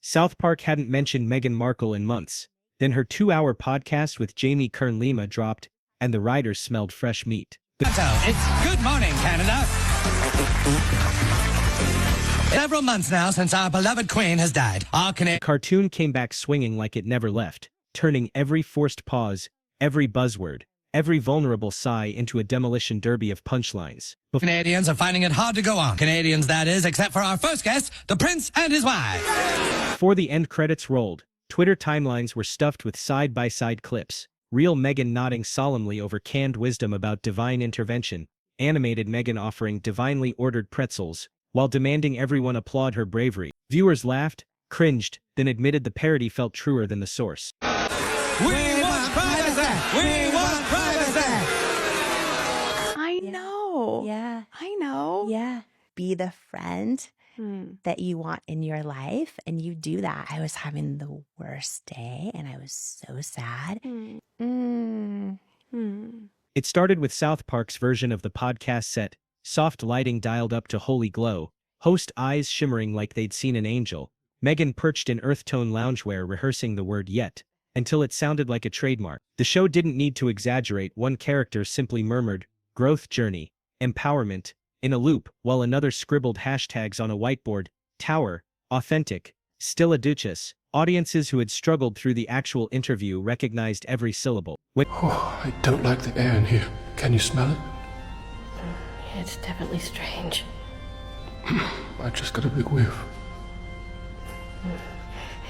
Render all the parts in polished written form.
South Park hadn't mentioned Meghan Markle in months. Then her 2-hour podcast with Jamie Kern-Lima dropped, and the writers smelled fresh meat. It's Good Morning, Canada. Several months now since our beloved queen has died. The cartoon came back swinging like it never left, turning every forced pause, every buzzword, every vulnerable sigh into a demolition derby of punchlines. Canadians are finding it hard to go on. Canadians, that is, except for our first guest, the prince and his wife. Before the end credits rolled, Twitter timelines were stuffed with side-by-side clips. Real Meghan nodding solemnly over canned wisdom about divine intervention, animated Meghan offering divinely ordered pretzels, while demanding everyone applaud her bravery. Viewers laughed, cringed, then admitted the parody felt truer than the source. We want privacy! We want privacy! I know. Yeah. I know. Yeah. Be the friend that you want in your life, and you do that. I was having the worst day, and I was so sad. It started with South Park's version of the podcast set, soft lighting dialed up to holy glow, host eyes shimmering like they'd seen an angel, Meghan perched in earth-tone loungewear rehearsing the word yet, until it sounded like a trademark. The show didn't need to exaggerate. One character simply murmured, growth journey, empowerment, in a loop, while another scribbled hashtags on a whiteboard, tower, authentic, still a duchess. Audiences who had struggled through the actual interview recognized every syllable. I don't like the air in here. Can you smell it? It's definitely strange. I just got a big whiff.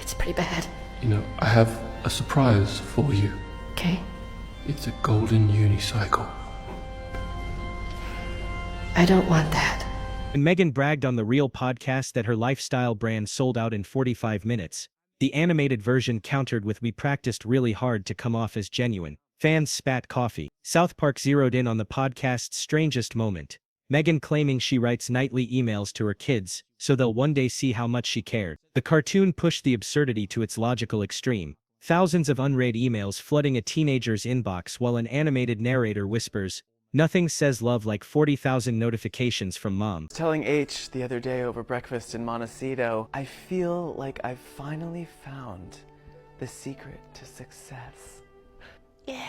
It's pretty bad. You know, I have a surprise for you. Okay. It's a golden unicycle. I don't want that. And Meghan bragged on the Real podcast that her lifestyle brand sold out in 45 minutes. The animated version countered with "We practiced really hard to come off as genuine." Fans spat coffee. South Park zeroed in on the podcast's strangest moment. Meghan claiming she writes nightly emails to her kids, so they'll one day see how much she cared. The cartoon pushed the absurdity to its logical extreme. Thousands of unread emails flooding a teenager's inbox while an animated narrator whispers, "Nothing says love like 40,000 notifications from mom." Telling H the other day over breakfast in Montecito, I feel like I've finally found the secret to success. Yeah.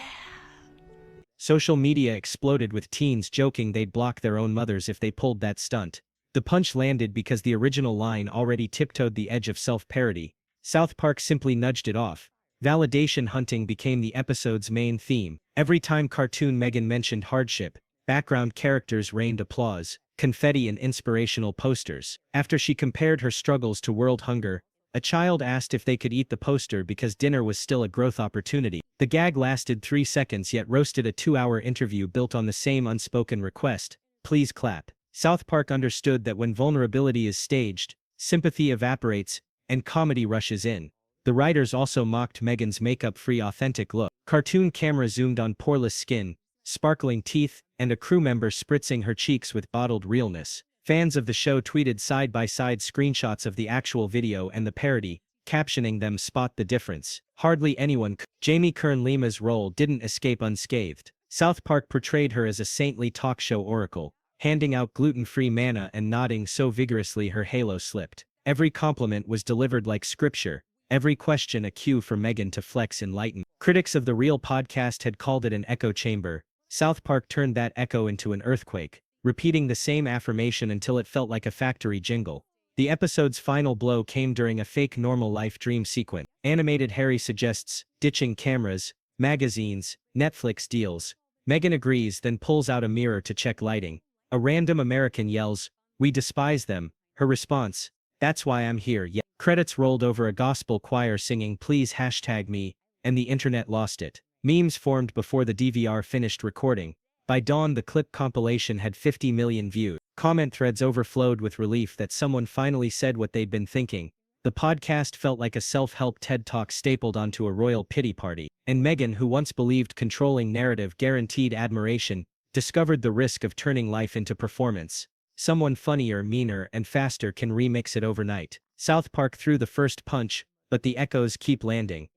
Social media exploded with teens joking they'd block their own mothers if they pulled that stunt. The punch landed because the original line already tiptoed the edge of self-parody. South Park simply nudged it off. Validation hunting became the episode's main theme. Every time cartoon Meghan mentioned hardship, background characters rained applause, confetti and inspirational posters. After she compared her struggles to world hunger, a child asked if they could eat the poster because dinner was still a growth opportunity. The gag lasted 3 seconds yet roasted a 2-hour interview built on the same unspoken request, please clap. South Park understood that when vulnerability is staged, sympathy evaporates, and comedy rushes in. The writers also mocked Meghan's makeup-free authentic look. Cartoon camera zoomed on poreless skin, sparkling teeth, and a crew member spritzing her cheeks with bottled realness. Fans of the show tweeted side-by-side screenshots of the actual video and the parody, captioning them "Spot the difference." Hardly anyone could. Jamie Kern-Lima's role didn't escape unscathed. South Park portrayed her as a saintly talk show oracle, handing out gluten-free manna and nodding so vigorously her halo slipped. Every compliment was delivered like scripture, every question a cue for Meghan to flex enlightenment. Critics of the Real podcast had called it an echo chamber. South Park turned that echo into an earthquake, repeating the same affirmation until it felt like a factory jingle. The episode's final blow came during a fake normal life dream sequence. Animated Harry suggests ditching cameras, magazines, Netflix deals. Meghan agrees, then pulls out a mirror to check lighting. A random American yells, "We despise them." Her response, "That's why I'm here." Yeah. Credits rolled over a gospel choir singing "Please hashtag me," and the internet lost it. Memes formed before the DVR finished recording. By dawn the clip compilation had 50 million views. Comment threads overflowed with relief that someone finally said what they'd been thinking. The podcast felt like a self-help TED Talk stapled onto a royal pity party. And Meghan, who once believed controlling narrative guaranteed admiration, discovered the risk of turning life into performance. Someone funnier, meaner, and faster can remix it overnight. South Park threw the first punch, but the echoes keep landing.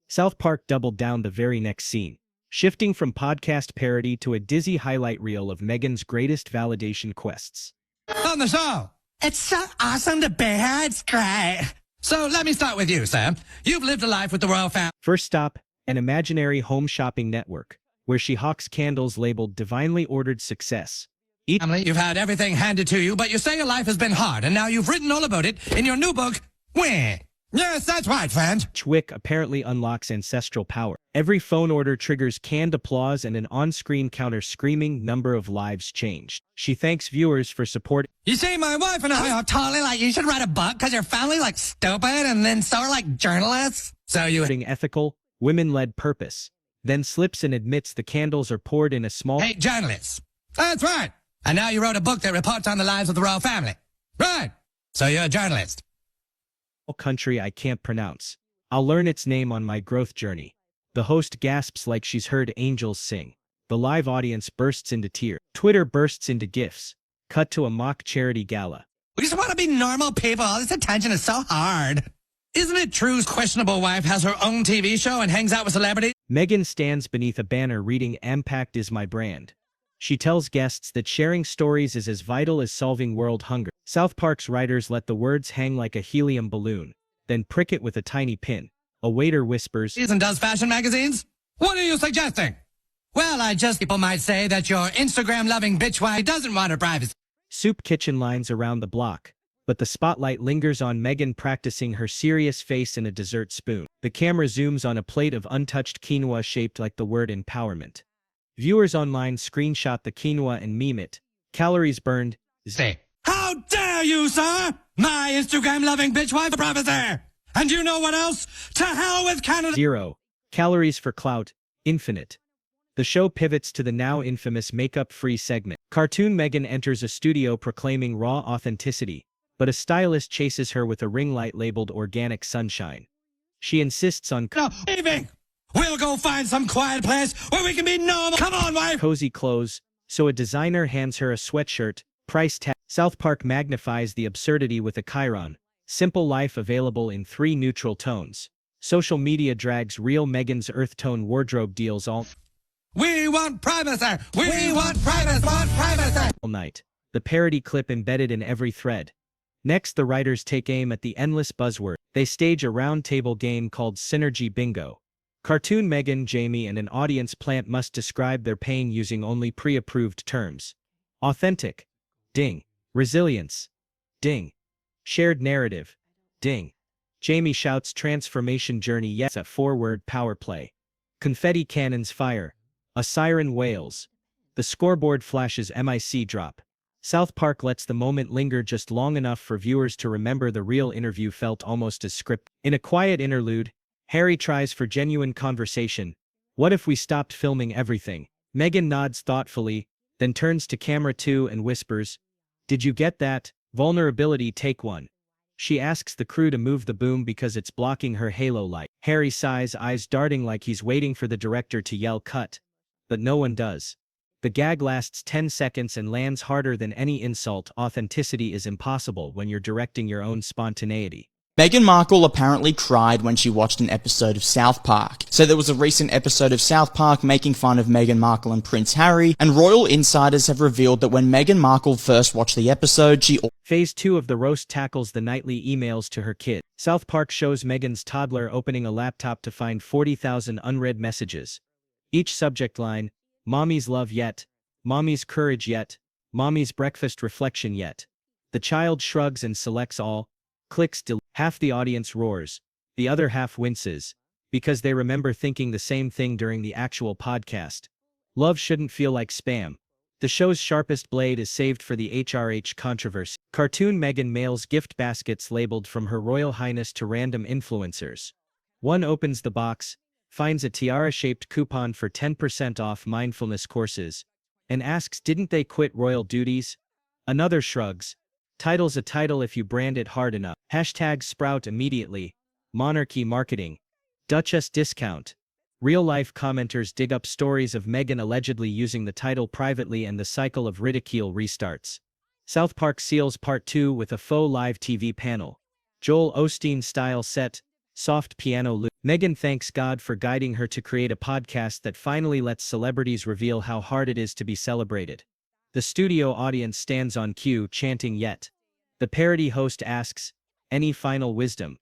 South Park doubled down the very next scene, shifting from podcast parody to a dizzy highlight reel of Meghan's greatest validation quests. On the show, it's so awesome to be here. It's great. So let me start with you, sir. You've lived a life with the royal family. First stop, an imaginary home shopping network, where she hawks candles labeled divinely ordered success. You've had everything handed to you, but you say your life has been hard, and now you've written all about it in your new book, Wah. Yes, that's right, friend. Each wick apparently unlocks ancestral power. Every phone order triggers canned applause and an on-screen counter screaming number of lives changed. She thanks viewers for support. You see, my wife and I are totally like, you should write a book because your family like stupid, and then so are like journalists. So you Ethical, women-led purpose. Then slips and admits the candles are poured in a small hate journalists. That's right. And now you wrote a book that reports on the lives of the royal family. Right. So you're a journalist. country I can't pronounce. I'll learn its name on my growth journey. The host gasps like she's heard angels sing. The live audience bursts into tears. Twitter bursts into GIFs. Cut to a mock charity gala. We just want to be normal people. All this attention is so hard. Isn't it true questionable wife has her own TV show and hangs out with celebrities? Meghan stands beneath a banner reading "Impact is my brand." She tells guests that sharing stories is as vital as solving world hunger. South Park's writers let the words hang like a helium balloon, then prick it with a tiny pin. A waiter whispers, And does fashion magazines? What are you suggesting? Well, people might say that your Instagram-loving bitch wife doesn't want her privacy. Soup kitchen lines around the block, but the spotlight lingers on Meghan practicing her serious face in a dessert spoon. The camera zooms on a plate of untouched quinoa shaped like the word empowerment. Viewers online screenshot the quinoa and meme it. Calories burned. Say, how dare you, sir? My Instagram-loving bitch wife privacy. And you know what else? To hell with Canada. 0. Calories for clout. Infinite. The show pivots to the now infamous makeup-free segment. Cartoon Meghan enters a studio proclaiming raw authenticity, but a stylist chases her with a ring light labeled organic sunshine. She insists on No, leaving. We'll go find some quiet place where we can be normal. Come on, wife. cozy clothes, so a designer hands her a sweatshirt, price tag. South Park magnifies the absurdity with a chyron. Simple life available in 3 neutral tones. Social media drags real Meghan's earth tone wardrobe deals all We want privacy. We want privacy. night. The parody clip embedded in every thread. Next, the writers take aim at the endless buzzword. They stage a round-table game called Synergy Bingo. Cartoon Meghan, Jamie, and an audience plant must describe their pain using only pre-approved terms. Authentic. Ding. Resilience. Ding. Shared narrative. Ding. Jamie shouts transformation journey. Yes, a 4-word power play. Confetti cannons fire. A siren wails. The scoreboard flashes MIC drop. South Park lets the moment linger just long enough for viewers to remember the real interview felt almost as scripted. In a quiet interlude, Harry tries for genuine conversation. What if we stopped filming everything? Meghan nods thoughtfully, then turns to camera 2 and whispers, "Did you get that? Vulnerability take 1." She asks the crew to move the boom because it's blocking her halo light. Harry sighs, eyes darting like he's waiting for the director to yell cut. But no one does. The gag lasts 10 seconds and lands harder than any insult. Authenticity is impossible when you're directing your own spontaneity. Meghan Markle apparently cried when she watched an episode of South Park. So there was a recent episode of South Park making fun of Meghan Markle and Prince Harry, and royal insiders have revealed that when Meghan Markle first watched the episode, she Phase 2 of the roast tackles the nightly emails to her kid. South Park shows Meghan's toddler opening a laptop to find 40,000 unread messages. Each subject line, "Mommy's love yet," "Mommy's courage yet," "Mommy's breakfast reflection yet." The child shrugs and selects all, clicks delete. Half the audience roars, the other half winces, because they remember thinking the same thing during the actual podcast. Love shouldn't feel like spam. The show's sharpest blade is saved for the HRH controversy. Cartoon Meghan mails gift baskets labeled from Her Royal Highness to random influencers. One opens the box, finds a tiara-shaped coupon for 10% off mindfulness courses, and asks, "Didn't they quit royal duties?" Another shrugs. Title's a title if you brand it hard enough. Hashtags sprout immediately. Monarchy marketing. Duchess discount. Real-life commenters dig up stories of Meghan allegedly using the title privately, and the cycle of ridicule restarts. South Park seals Part 2 with a faux live TV panel. Joel Osteen-style set, soft piano loop. Meghan thanks God for guiding her to create a podcast that finally lets celebrities reveal how hard it is to be celebrated. The studio audience stands on cue chanting "Yet." The parody host asks, "Any final wisdom?"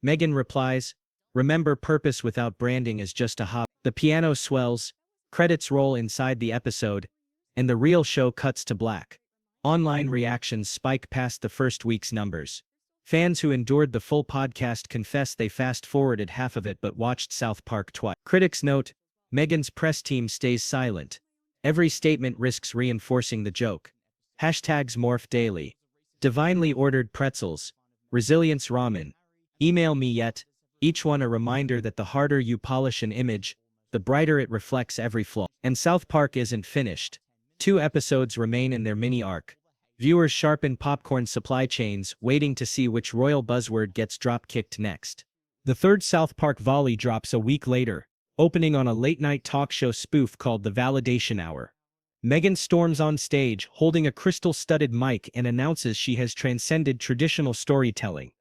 Meghan replies, "Remember, purpose without branding is just a hobby." The piano swells, credits roll inside the episode, and the real show cuts to black. Online reactions spike past the first week's numbers. Fans who endured the full podcast confess they fast-forwarded half of it but watched South Park twice. Critics note, Meghan's press team stays silent. Every statement risks reinforcing the joke. Hashtags morph daily. Divinely ordered pretzels. Resilience ramen. Email me yet. Each one a reminder that the harder you polish an image, the brighter it reflects every flaw. And South Park isn't finished. 2 episodes remain in their mini-arc. Viewers sharpen popcorn supply chains, waiting to see which royal buzzword gets drop-kicked next. The third South Park volley drops a week later, opening on a late-night talk show spoof called The Validation Hour. Meghan storms on stage, holding a crystal-studded mic, and announces she has transcended traditional storytelling.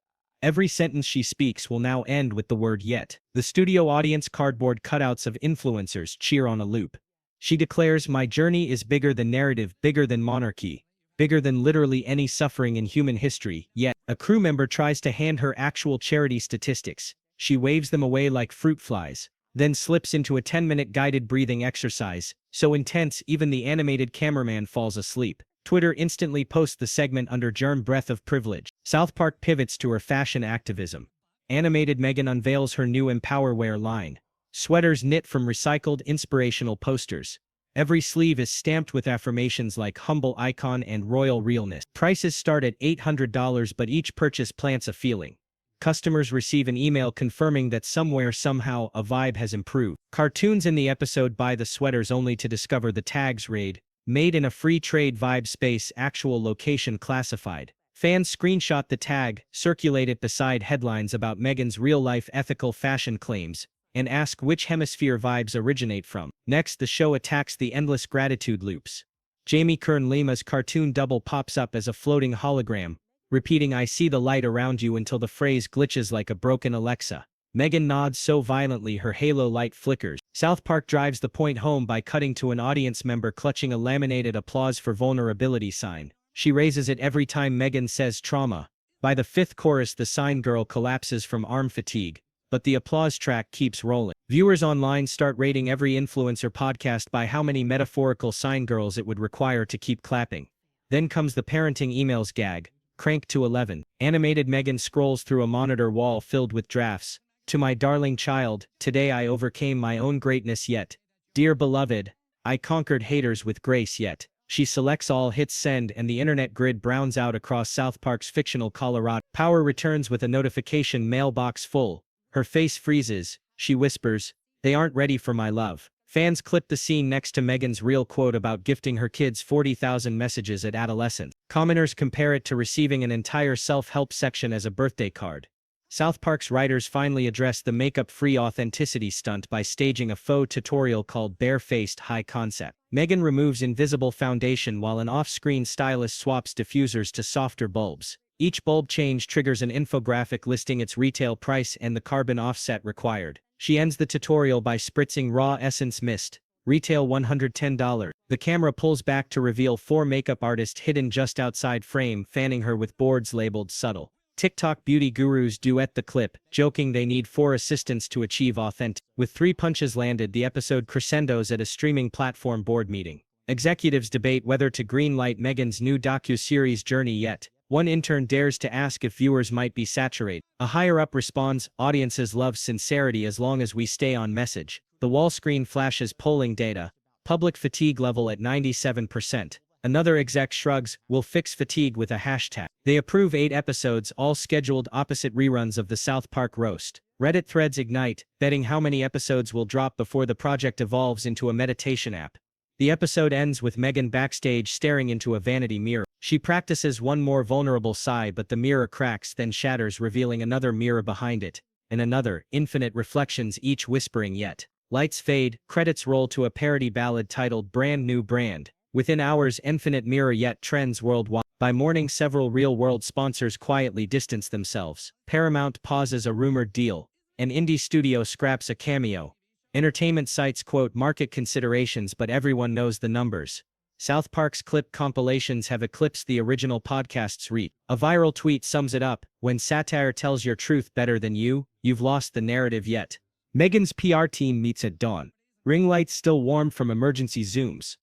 Every sentence she speaks will now end with the word yet. The studio audience cardboard cutouts of influencers cheer on a loop. She declares, "My journey is bigger than narrative, bigger than monarchy, bigger than literally any suffering in human history." Yet, a crew member tries to hand her actual charity statistics. She waves them away like fruit flies, then slips into a 10-minute guided breathing exercise, so intense even the animated cameraman falls asleep. Twitter instantly posts the segment under germ breath of privilege. South Park pivots to her fashion activism. Animated Meghan unveils her new Empowerwear line. Sweaters knit from recycled inspirational posters. Every sleeve is stamped with affirmations like humble icon and royal realness. Prices start at $800, but each purchase plants a feeling. Customers receive an email confirming that somewhere, somehow, a vibe has improved. Cartoons in the episode buy the sweaters only to discover the tags read, "Made in a free trade vibe space, actual location classified." Fans screenshot the tag, circulate it beside headlines about Meghan's real-life ethical fashion claims, and ask which hemisphere vibes originate from. Next, the show attacks the endless gratitude loops. Jamie Kern Lima's cartoon double pops up as a floating hologram, repeating "I see the light around you" until the phrase glitches like a broken Alexa. Meghan nods so violently her halo light flickers. South Park drives the point home by cutting to an audience member clutching a laminated applause for vulnerability sign. She raises it every time Meghan says trauma. By the 5th chorus, the sign girl collapses from arm fatigue, but the applause track keeps rolling. Viewers online start rating every influencer podcast by how many metaphorical sign girls it would require to keep clapping. Then comes the parenting emails gag, cranked to 11. Animated Meghan scrolls through a monitor wall filled with drafts. "To my darling child, today I overcame my own greatness yet. Dear beloved, I conquered haters with grace yet." She selects all, hits send, and the internet grid browns out across South Park's fictional Colorado. Power returns with a notification mailbox full. Her face freezes. She whispers, "They aren't ready for my love." Fans clip the scene next to Meghan's real quote about gifting her kids 40,000 messages at adolescence. Commenters compare it to receiving an entire self-help section as a birthday card. South Park's writers finally address the makeup-free authenticity stunt by staging a faux tutorial called Bare-Faced High Concept. Meghan removes invisible foundation while an off-screen stylist swaps diffusers to softer bulbs. Each bulb change triggers an infographic listing its retail price and the carbon offset required. She ends the tutorial by spritzing raw essence mist. Retail $110. The camera pulls back to reveal 4 makeup artists hidden just outside frame, fanning her with boards labeled subtle. TikTok beauty gurus duet the clip, joking they need 4 assistants to achieve authentic. With 3 punches landed, the episode crescendos at a streaming platform board meeting. Executives debate whether to greenlight Meghan's new docu-series Journey yet. One intern dares to ask if viewers might be saturated. A higher-up responds, "Audiences love sincerity as long as we stay on message." The wall screen flashes polling data. Public fatigue level at 97%. Another exec shrugs, "We'll fix fatigue with a hashtag." They approve 8 episodes, all scheduled opposite reruns of the South Park roast. Reddit threads ignite, betting how many episodes will drop before the project evolves into a meditation app. The episode ends with Meghan backstage staring into a vanity mirror. She practices one more vulnerable sigh, but the mirror cracks, then shatters, revealing another mirror behind it, and another, infinite reflections, each whispering yet. Lights fade, credits roll to a parody ballad titled Brand New Brand. Within hours, Infinite Mirror Yet trends worldwide. By morning, several real-world sponsors quietly distance themselves. Paramount pauses a rumored deal. An indie studio scraps a cameo. Entertainment sites quote market considerations, but everyone knows the numbers. South Park's clip compilations have eclipsed the original podcast's reach. A viral tweet sums it up: when satire tells your truth better than you, you've lost the narrative yet. Meghan's PR team meets at dawn. Ring lights still warm from emergency zooms.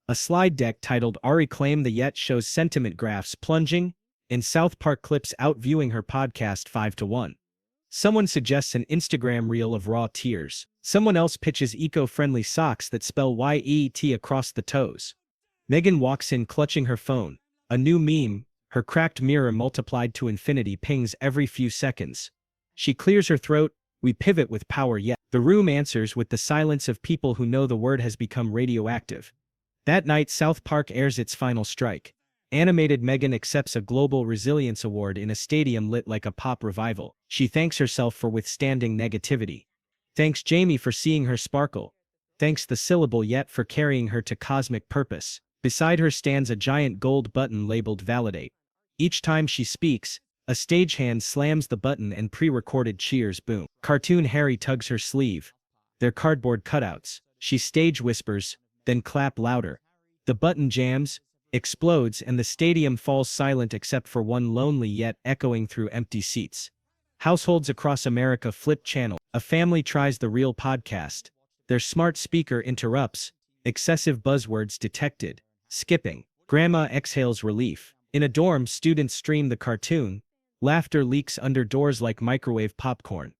A slide deck titled "Ari Claim the Yet" shows sentiment graphs plunging, and South Park clips outviewing her podcast 5-1. Someone suggests an Instagram reel of raw tears. Someone else pitches eco-friendly socks that spell YET across the toes. Meghan walks in clutching her phone. A new meme, her cracked mirror multiplied to infinity, pings every few seconds. She clears her throat. We pivot with power yet. The room answers with the silence of people who know the word has become radioactive. That night, South Park airs its final strike. Animated Meghan accepts a Global Resilience Award in a stadium lit like a pop revival. She thanks herself for withstanding negativity. Thanks Jamie for seeing her sparkle. Thanks the syllable yet for carrying her to cosmic purpose. Beside her stands a giant gold button labeled Validate. Each time she speaks, a stagehand slams the button and pre-recorded cheers boom. Cartoon Harry tugs her sleeve. They're cardboard cutouts. She stage whispers, then clap louder. The button jams, explodes, and the stadium falls silent except for one lonely yet echoing through empty seats. Households across America flip channel. A family tries the real podcast. Their smart speaker interrupts. Excessive buzzwords detected. Skipping. Grandma exhales relief. In a dorm, students stream the cartoon. Laughter leaks under doors like microwave popcorn.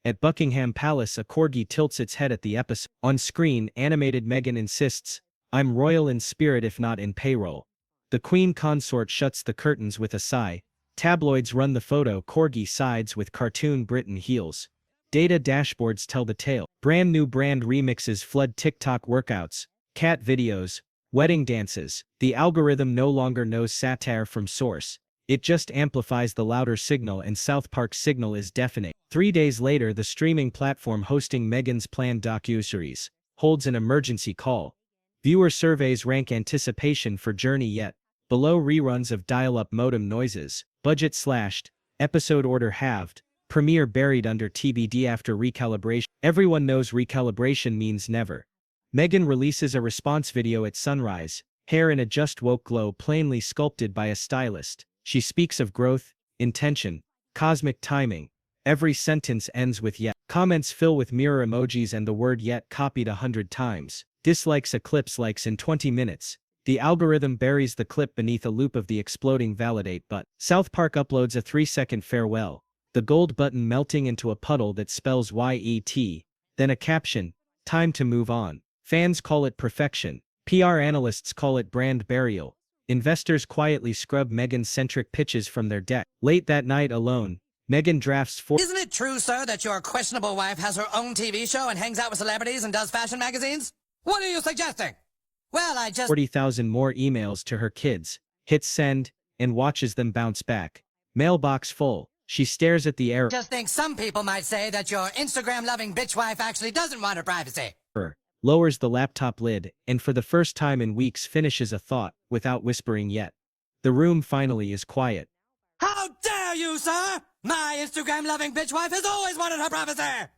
At Buckingham Palace, a corgi tilts its head at the episode. On screen, animated Meghan insists, "I'm royal in spirit if not in payroll." The Queen consort shuts the curtains with a sigh. Tabloids run the photo. Corgi sides with cartoon Britain heels. Data dashboards tell the tale. Brand new brand remixes flood TikTok workouts, cat videos, wedding dances. The algorithm no longer knows satire from source. It just amplifies the louder signal, and South Park's signal is deafening. 3 days later, the streaming platform hosting Meghan's planned docuseries holds an emergency call. Viewer surveys rank anticipation for Journey yet below reruns of dial-up modem noises. Budget slashed, episode order halved, premiere buried under TBD after recalibration. Everyone knows recalibration means never. Meghan releases a response video at sunrise, hair in a just woke glow plainly sculpted by a stylist. She speaks of growth, intention, cosmic timing. Every sentence ends with yet. Comments fill with mirror emojis and the word yet copied 100 times. Dislikes eclipse likes in 20 minutes. The algorithm buries the clip beneath a loop of the exploding Validate button. South Park uploads a 3-second farewell. The gold button melting into a puddle that spells YET. Then a caption, "Time to move on." Fans call it perfection. PR analysts call it brand burial. Investors quietly scrub Meghan-centric pitches from their deck. Late that night alone, Meghan drafts Isn't it true, sir, that your questionable wife has her own TV show and hangs out with celebrities and does fashion magazines? What are you suggesting? Well, I just 40,000 more emails to her kids, hits send, and watches them bounce back. Mailbox full. She stares at the error. just think some people might say that your Instagram-loving bitch wife actually doesn't want her privacy. Lowers the laptop lid, and for the first time in weeks finishes a thought, without whispering yet. The room finally is quiet. How dare you, sir? My Instagram-loving bitch wife has always wanted her privacy!